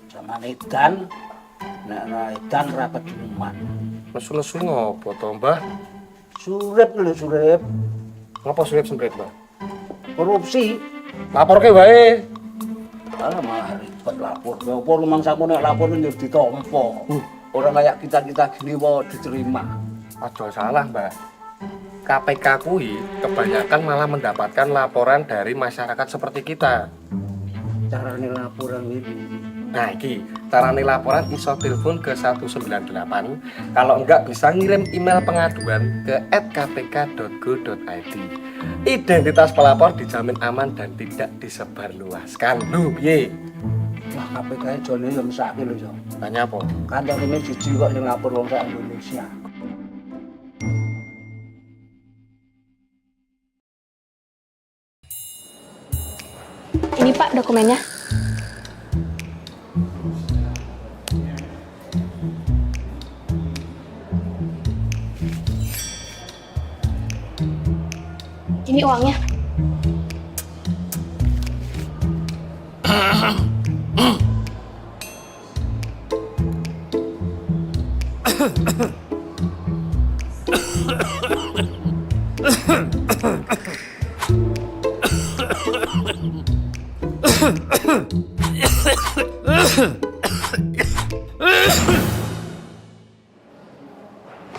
Sama edan, nek edan rapat cuman. Nesu-nesu ngopo to, Mbah? Surip lho surip. Ngapa surip-surip, Mbah? Korupsi. Lapor ke wae. Alah malah ribet lapor. Apa rumang saku nek lapor yo ditompo. Orang kayak kita gini wae diterima. Aja salah, Mbah. KPK kui kebanyakan malah mendapatkan laporan dari masyarakat seperti kita. Carane laporan ini. Nah, iki carane laporan iso telepon ke 198. Kalau enggak bisa ngirim email pengaduan ke @kpk.go.id. Identitas pelapor dijamin aman dan tidak disebarluaskan. Lho, piye? Lah KPK jone yo mesake lho yo. Tanya apa? Kandang ini jiji kok yang lapor wong sak Indonesia. Ini Pak dokumennya. Ini uangnya.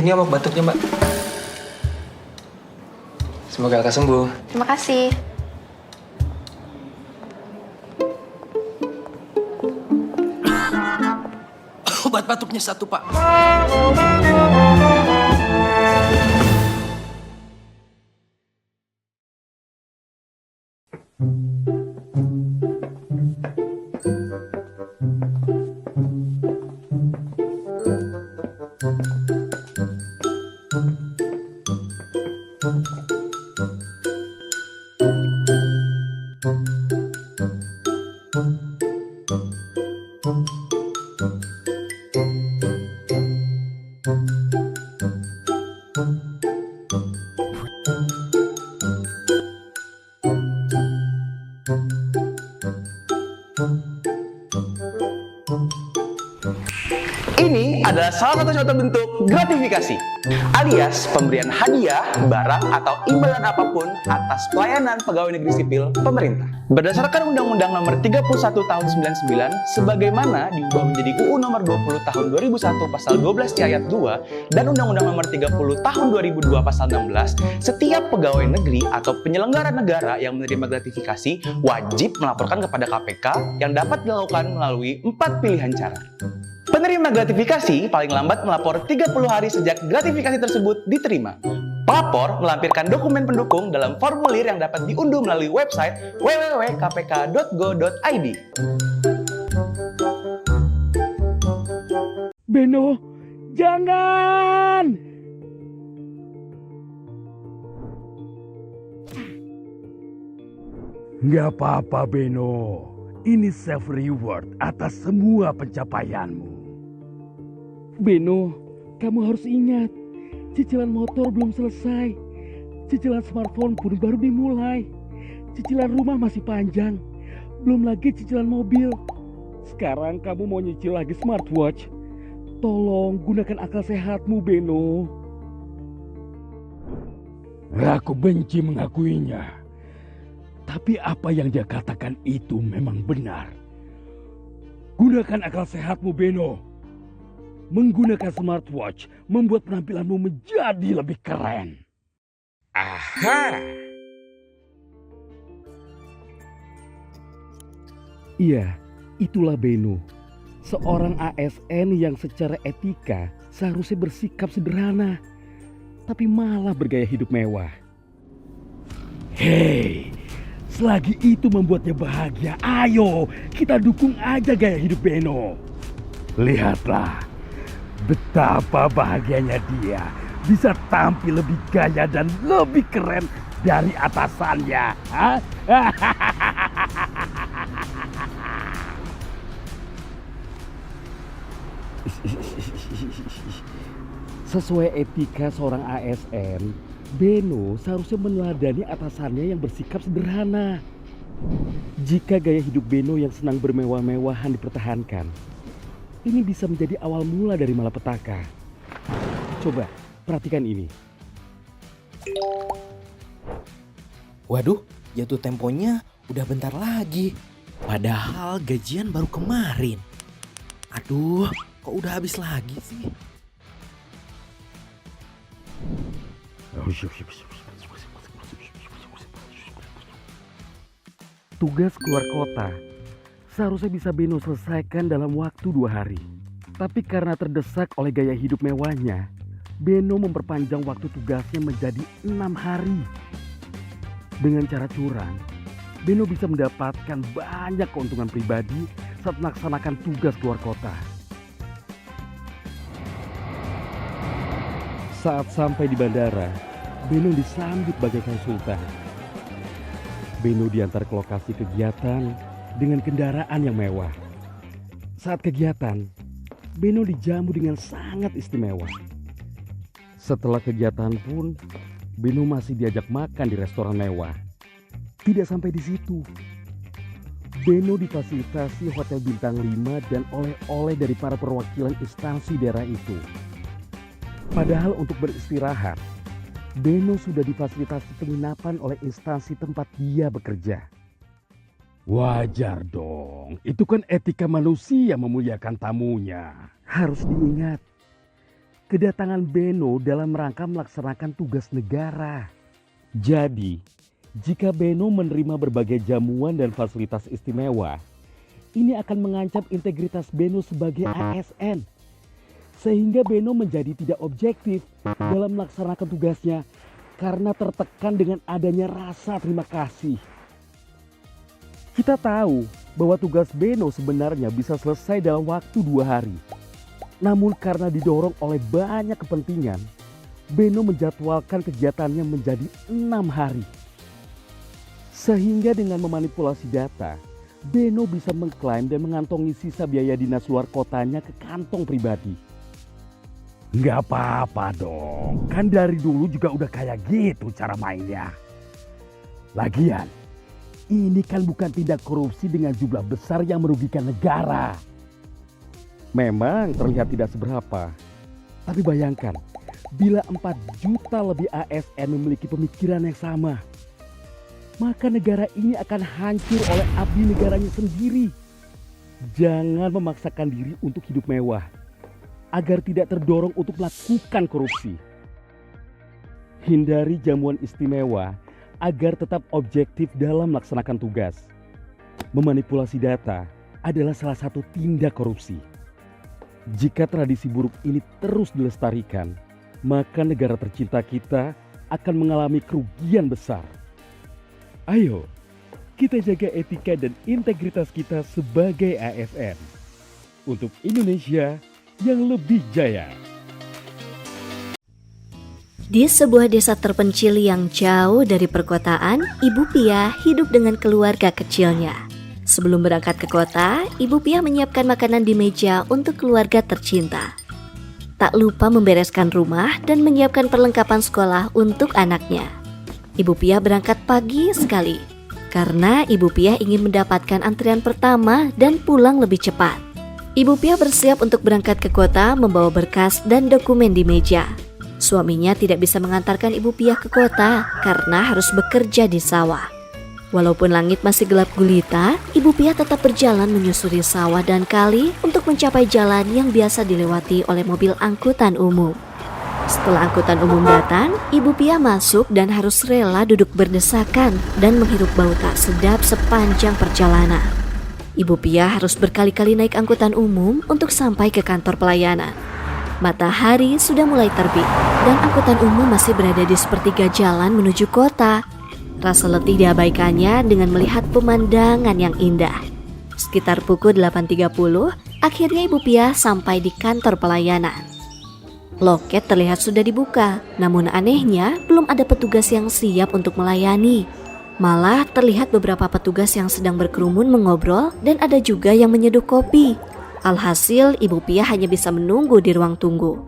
Ini obat batuknya, Mbak. Semoga lekas sembuh. Terima kasih. Obat batuknya 1, Pak. Ini adalah salah satu contoh bentuk gratifikasi, alias pemberian hadiah, barang, atau imbalan apapun atas pelayanan pegawai negeri sipil pemerintah. Berdasarkan Undang-Undang Nomor 31 Tahun 99, sebagaimana diubah menjadi UU Nomor 20 Tahun 2001 Pasal 12 di Ayat 2 dan Undang-Undang Nomor 30 Tahun 2002 Pasal 16, setiap pegawai negeri atau penyelenggara negara yang menerima gratifikasi wajib melaporkan kepada KPK yang dapat dilakukan melalui 4 pilihan cara. Penerima gratifikasi paling lambat melapor 30 hari sejak gratifikasi tersebut diterima. Pelapor melampirkan dokumen pendukung dalam formulir yang dapat diunduh melalui website www.kpk.go.id. Beno, jangan! Nggak apa-apa, Beno. Ini self reward atas semua pencapaianmu. Beno, kamu harus ingat, cicilan motor belum selesai. Cicilan smartphone pun baru dimulai. Cicilan rumah masih panjang. Belum lagi cicilan mobil. Sekarang kamu mau nyicil lagi smartwatch. Tolong gunakan akal sehatmu, Beno. Aku benci mengakuinya. Tapi apa yang dia katakan itu memang benar. Gunakan akal sehatmu, Beno. Menggunakan smartwatch membuat penampilanmu menjadi lebih keren. Aha! Iya, itulah Beno. Seorang ASN yang secara etika seharusnya bersikap sederhana, tapi malah bergaya hidup mewah. Hei, selagi itu membuatnya bahagia, ayo kita dukung aja gaya hidup Beno. Lihatlah betapa bahagianya dia bisa tampil lebih gaya dan lebih keren dari atasannya. Sesuai etika seorang ASN, Beno seharusnya meneladani atasannya yang bersikap sederhana. Jika gaya hidup Beno yang senang bermewah-mewahan dipertahankan, ini bisa menjadi awal mula dari malapetaka. Coba perhatikan ini. Waduh, jatuh temponya udah bentar lagi. Padahal gajian baru kemarin. Aduh, kok udah habis lagi sih? Tugas keluar kota seharusnya bisa Beno selesaikan dalam waktu 2 hari. Tapi karena terdesak oleh gaya hidup mewahnya, Beno memperpanjang waktu tugasnya menjadi 6 hari. Dengan cara curang, Beno bisa mendapatkan banyak keuntungan pribadi saat melaksanakan tugas keluar kota. Saat sampai di bandara, Beno disambut bagaikan sultan. Beno diantar ke lokasi kegiatan dengan kendaraan yang mewah. Saat kegiatan, Beno dijamu dengan sangat istimewa. Setelah kegiatan pun, Beno masih diajak makan di restoran mewah. Tidak sampai di situ, Beno difasilitasi hotel bintang 5 dan oleh-oleh dari para perwakilan instansi daerah itu. Padahal untuk beristirahat, Beno sudah difasilitasi penginapan oleh instansi tempat dia bekerja. Wajar dong, itu kan etika manusia memuliakan tamunya. Harus diingat, kedatangan Beno dalam rangka melaksanakan tugas negara. Jadi, jika Beno menerima berbagai jamuan dan fasilitas istimewa, ini akan mengancam integritas Beno sebagai ASN. Sehingga Beno menjadi tidak objektif dalam melaksanakan tugasnya karena tertekan dengan adanya rasa terima kasih. Kita tahu bahwa tugas Beno sebenarnya bisa selesai dalam waktu 2 hari. Namun karena didorong oleh banyak kepentingan, Beno menjadwalkan kegiatannya menjadi 6 hari. Sehingga dengan memanipulasi data, Beno bisa mengklaim dan mengantongi sisa biaya dinas luar kotanya ke kantong pribadi. Nggak apa-apa dong, kan dari dulu juga udah kayak gitu cara mainnya. Lagian, ini kan bukan tindak korupsi dengan jumlah besar yang merugikan negara. Memang terlihat tidak seberapa, tapi bayangkan bila 4 juta lebih ASN memiliki pemikiran yang sama, maka negara ini akan hancur oleh abdi negaranya sendiri. Jangan memaksakan diri untuk hidup mewah agar tidak terdorong untuk melakukan korupsi. Hindari jamuan istimewa agar tetap objektif dalam melaksanakan tugas. Memanipulasi data adalah salah satu tindak korupsi. Jika tradisi buruk ini terus dilestarikan, maka negara tercinta kita akan mengalami kerugian besar. Ayo, kita jaga etika dan integritas kita sebagai ASN untuk Indonesia yang lebih jaya. Di sebuah desa terpencil yang jauh dari perkotaan, Ibu Pia hidup dengan keluarga kecilnya. Sebelum berangkat ke kota, Ibu Pia menyiapkan makanan di meja untuk keluarga tercinta. Tak lupa membereskan rumah dan menyiapkan perlengkapan sekolah untuk anaknya. Ibu Pia berangkat pagi sekali, karena Ibu Pia ingin mendapatkan antrian pertama dan pulang lebih cepat. Ibu Pia bersiap untuk berangkat ke kota membawa berkas dan dokumen di meja. Suaminya tidak bisa mengantarkan Ibu Pia ke kota karena harus bekerja di sawah. Walaupun langit masih gelap gulita, Ibu Pia tetap berjalan menyusuri sawah dan kali untuk mencapai jalan yang biasa dilewati oleh mobil angkutan umum. Setelah angkutan umum datang, Ibu Pia masuk dan harus rela duduk berdesakan dan menghirup bau tak sedap sepanjang perjalanan. Ibu Pia harus berkali-kali naik angkutan umum untuk sampai ke kantor pelayanan. Matahari sudah mulai terbit dan angkutan umum masih berada di sepertiga jalan menuju kota. Rasa letih diabaikannya dengan melihat pemandangan yang indah. Sekitar pukul 8.30, akhirnya Ibu Pia sampai di kantor pelayanan. Loket terlihat sudah dibuka, namun anehnya belum ada petugas yang siap untuk melayani. Malah terlihat beberapa petugas yang sedang berkerumun mengobrol dan ada juga yang menyeduh kopi. Alhasil Ibu Pia hanya bisa menunggu di ruang tunggu.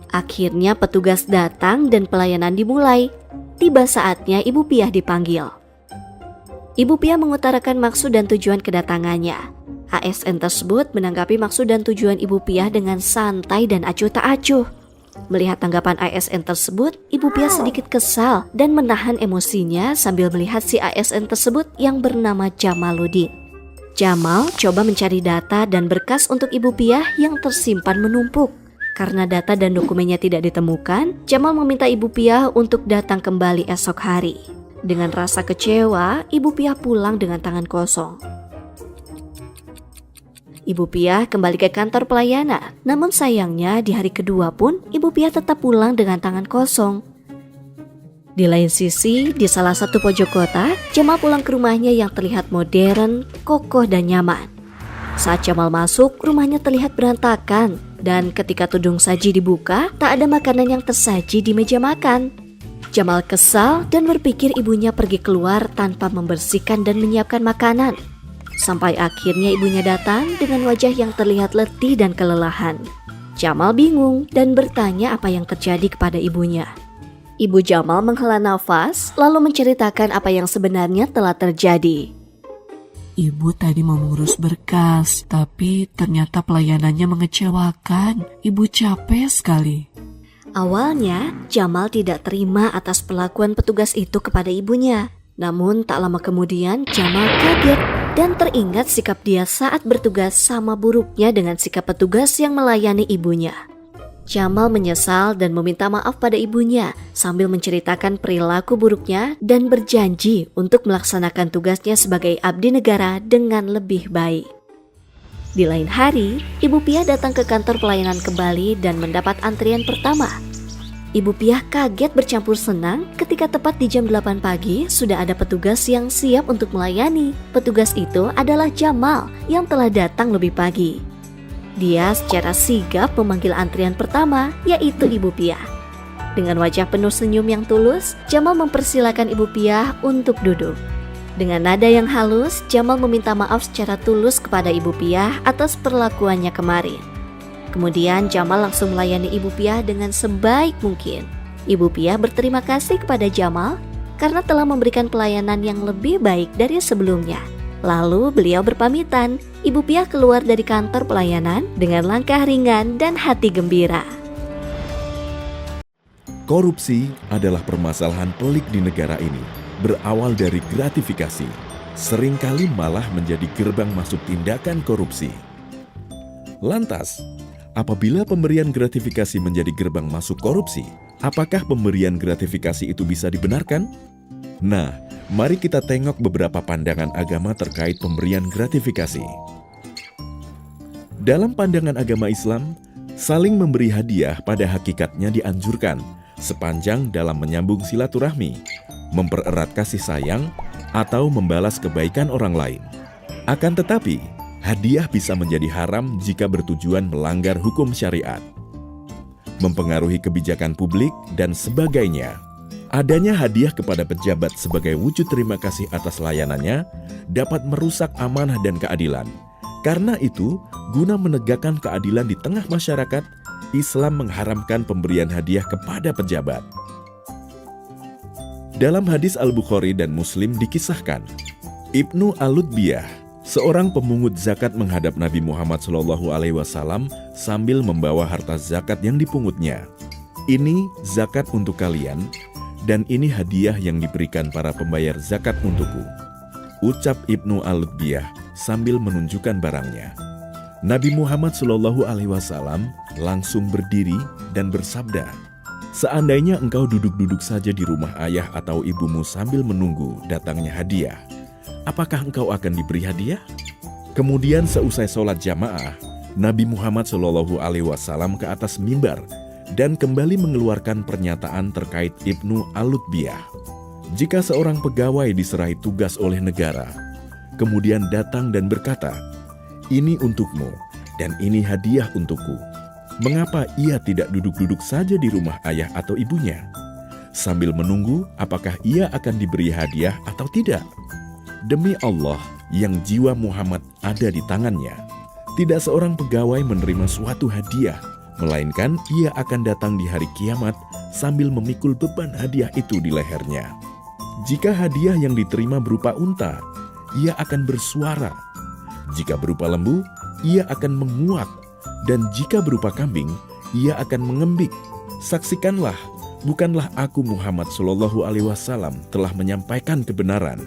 Akhirnya petugas datang dan pelayanan dimulai. tiba saatnya Ibu Piah dipanggil. Ibu Piah mengutarakan maksud dan tujuan kedatangannya. ASN tersebut menanggapi maksud dan tujuan Ibu Piah dengan santai dan acuh tak acuh. Melihat tanggapan ASN tersebut, Ibu Piah sedikit kesal dan menahan emosinya sambil melihat si ASN tersebut yang bernama Jamaluddin. Jamal coba mencari data dan berkas untuk Ibu Piah yang tersimpan menumpuk. Karena data dan dokumennya tidak ditemukan, Jamal meminta Ibu Piah untuk datang kembali esok hari. Dengan rasa kecewa, Ibu Piah pulang dengan tangan kosong. Ibu Piah kembali ke kantor pelayanan, namun sayangnya di hari kedua pun Ibu Piah tetap pulang dengan tangan kosong. Di lain sisi, di salah satu pojok kota, Jamal pulang ke rumahnya yang terlihat modern, kokoh dan nyaman. Saat Jamal masuk, rumahnya terlihat berantakan, dan ketika tudung saji dibuka, tak ada makanan yang tersaji di meja makan. Jamal kesal dan berpikir ibunya pergi keluar tanpa membersihkan dan menyiapkan makanan. Sampai akhirnya ibunya datang dengan wajah yang terlihat letih dan kelelahan. Jamal bingung dan bertanya apa yang terjadi kepada ibunya. Ibu Jamal menghela nafas lalu menceritakan apa yang sebenarnya telah terjadi. Ibu tadi mau mengurus berkas, tapi ternyata pelayanannya mengecewakan. Ibu capek sekali. Awalnya, Jamal tidak terima atas perlakuan petugas itu kepada ibunya. Namun tak lama kemudian, Jamal kaget dan teringat sikap dia saat bertugas sama buruknya dengan sikap petugas yang melayani ibunya. Jamal menyesal dan meminta maaf pada ibunya sambil menceritakan perilaku buruknya dan berjanji untuk melaksanakan tugasnya sebagai abdi negara dengan lebih baik. Di lain hari, Ibu Piah datang ke kantor pelayanan kembali dan mendapat antrian pertama. Ibu Piah kaget bercampur senang ketika tepat di jam 8 pagi sudah ada petugas yang siap untuk melayani. Petugas itu adalah Jamal yang telah datang lebih pagi. Dia secara sigap memanggil antrian pertama, yaitu Ibu Piah. Dengan wajah penuh senyum yang tulus, Jamal mempersilakan Ibu Piah untuk duduk. Dengan nada yang halus, Jamal meminta maaf secara tulus kepada Ibu Piah atas perlakuannya kemarin. Kemudian Jamal langsung melayani Ibu Piah dengan sebaik mungkin. Ibu Piah berterima kasih kepada Jamal karena telah memberikan pelayanan yang lebih baik dari sebelumnya. Lalu beliau berpamitan. Ibu Piah keluar dari kantor pelayanan dengan langkah ringan dan hati gembira. Korupsi adalah permasalahan pelik di negara ini. Berawal dari gratifikasi, seringkali malah menjadi gerbang masuk tindakan korupsi. Lantas, apabila pemberian gratifikasi menjadi gerbang masuk korupsi, apakah pemberian gratifikasi itu bisa dibenarkan? Nah, mari kita tengok beberapa pandangan agama terkait pemberian gratifikasi. Dalam pandangan agama Islam, saling memberi hadiah pada hakikatnya dianjurkan sepanjang dalam menyambung silaturahmi, mempererat kasih sayang, atau membalas kebaikan orang lain. Akan tetapi, hadiah bisa menjadi haram jika bertujuan melanggar hukum syariat, mempengaruhi kebijakan publik, dan sebagainya. Adanya hadiah kepada pejabat sebagai wujud terima kasih atas layanannya dapat merusak amanah dan keadilan. Karena itu, guna menegakkan keadilan di tengah masyarakat, Islam mengharamkan pemberian hadiah kepada pejabat. Dalam hadis Al-Bukhari dan Muslim dikisahkan, Ibnu Al-Lutbiyah, seorang pemungut zakat menghadap Nabi Muhammad SAW sambil membawa harta zakat yang dipungutnya. Ini zakat untuk kalian, dan ini hadiah yang diberikan para pembayar zakat untukku, ucap Ibnu Al-Lutbiyah sambil menunjukkan barangnya. Nabi Muhammad SAW langsung berdiri dan bersabda, "Seandainya engkau duduk-duduk saja di rumah ayah atau ibumu sambil menunggu datangnya hadiah, apakah engkau akan diberi hadiah?" Kemudian seusai sholat jamaah, Nabi Muhammad SAW ke atas mimbar dan kembali mengeluarkan pernyataan terkait Ibnu Al-Lutbiyah. Jika seorang pegawai diserahi tugas oleh negara, kemudian datang dan berkata, "Ini untukmu dan ini hadiah untukku," mengapa ia tidak duduk-duduk saja di rumah ayah atau ibunya, sambil menunggu apakah ia akan diberi hadiah atau tidak? Demi Allah yang jiwa Muhammad ada di tangannya, tidak seorang pegawai menerima suatu hadiah, melainkan ia akan datang di hari kiamat sambil memikul beban hadiah itu di lehernya. Jika hadiah yang diterima berupa unta, ia akan bersuara. Jika berupa lembu, ia akan menguak. Dan jika berupa kambing, ia akan mengembik. Saksikanlah, bukanlah aku Muhammad SAW telah menyampaikan kebenaran.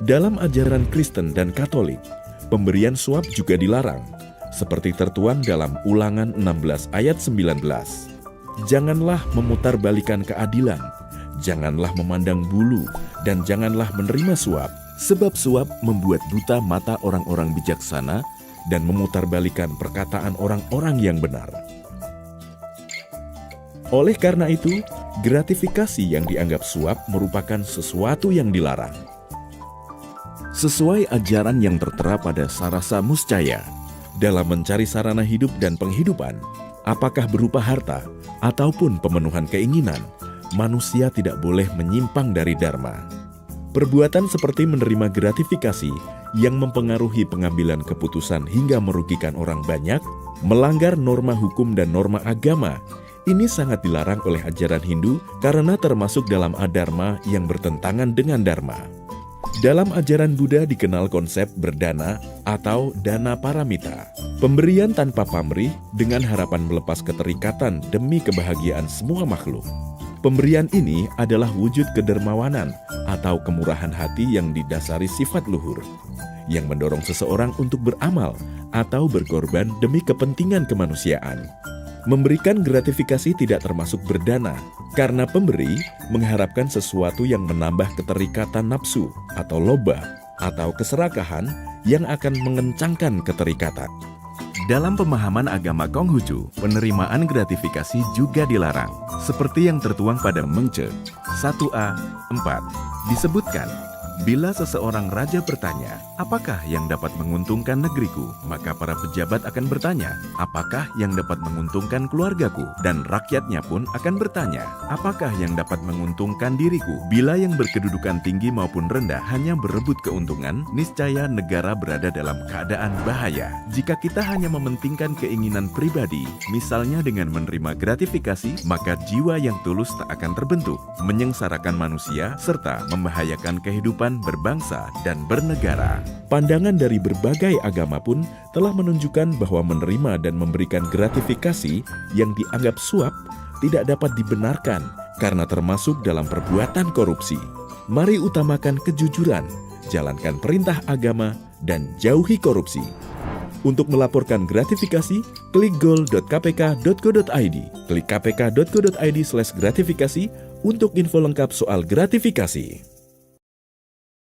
Dalam ajaran Kristen dan Katolik, pemberian suap juga dilarang, seperti tertuang dalam Ulangan 16 ayat 19. Janganlah memutarbalikan keadilan, janganlah memandang bulu, dan janganlah menerima suap, sebab suap membuat buta mata orang-orang bijaksana dan memutarbalikan perkataan orang-orang yang benar. Oleh karena itu, gratifikasi yang dianggap suap merupakan sesuatu yang dilarang. Sesuai ajaran yang tertera pada Sarasa Muscaya, dalam mencari sarana hidup dan penghidupan, apakah berupa harta ataupun pemenuhan keinginan, manusia tidak boleh menyimpang dari dharma. Perbuatan seperti menerima gratifikasi yang mempengaruhi pengambilan keputusan hingga merugikan orang banyak, melanggar norma hukum dan norma agama, ini sangat dilarang oleh ajaran Hindu karena termasuk dalam adharma yang bertentangan dengan dharma. Dalam ajaran Buddha dikenal konsep berdana atau dana paramita, pemberian tanpa pamrih dengan harapan melepas keterikatan demi kebahagiaan semua makhluk. Pemberian ini adalah wujud kedermawanan atau kemurahan hati yang didasari sifat luhur, yang mendorong seseorang untuk beramal atau berkorban demi kepentingan kemanusiaan. Memberikan gratifikasi tidak termasuk berdana, karena pemberi mengharapkan sesuatu yang menambah keterikatan nafsu atau loba, atau keserakahan yang akan mengencangkan keterikatan. Dalam pemahaman agama Konghucu, penerimaan gratifikasi juga dilarang, seperti yang tertuang pada Mengce 1a 4. Disebutkan, bila seseorang raja bertanya, apakah yang dapat menguntungkan negeriku? Maka para pejabat akan bertanya, apakah yang dapat menguntungkan keluargaku? Dan rakyatnya pun akan bertanya, apakah yang dapat menguntungkan diriku? Bila yang berkedudukan tinggi maupun rendah hanya berebut keuntungan, niscaya negara berada dalam keadaan bahaya. Jika kita hanya mementingkan keinginan pribadi, misalnya dengan menerima gratifikasi, maka jiwa yang tulus tak akan terbentuk, menyengsarakan manusia, serta membahayakan kehidupan berbangsa dan bernegara. Pandangan dari berbagai agama pun telah menunjukkan bahwa menerima dan memberikan gratifikasi yang dianggap suap tidak dapat dibenarkan karena termasuk dalam perbuatan korupsi. Mari utamakan kejujuran, jalankan perintah agama, dan jauhi korupsi. Untuk melaporkan gratifikasi, klik gol.kpk.go.id. Klik kpk.go.id/gratifikasi untuk info lengkap soal gratifikasi.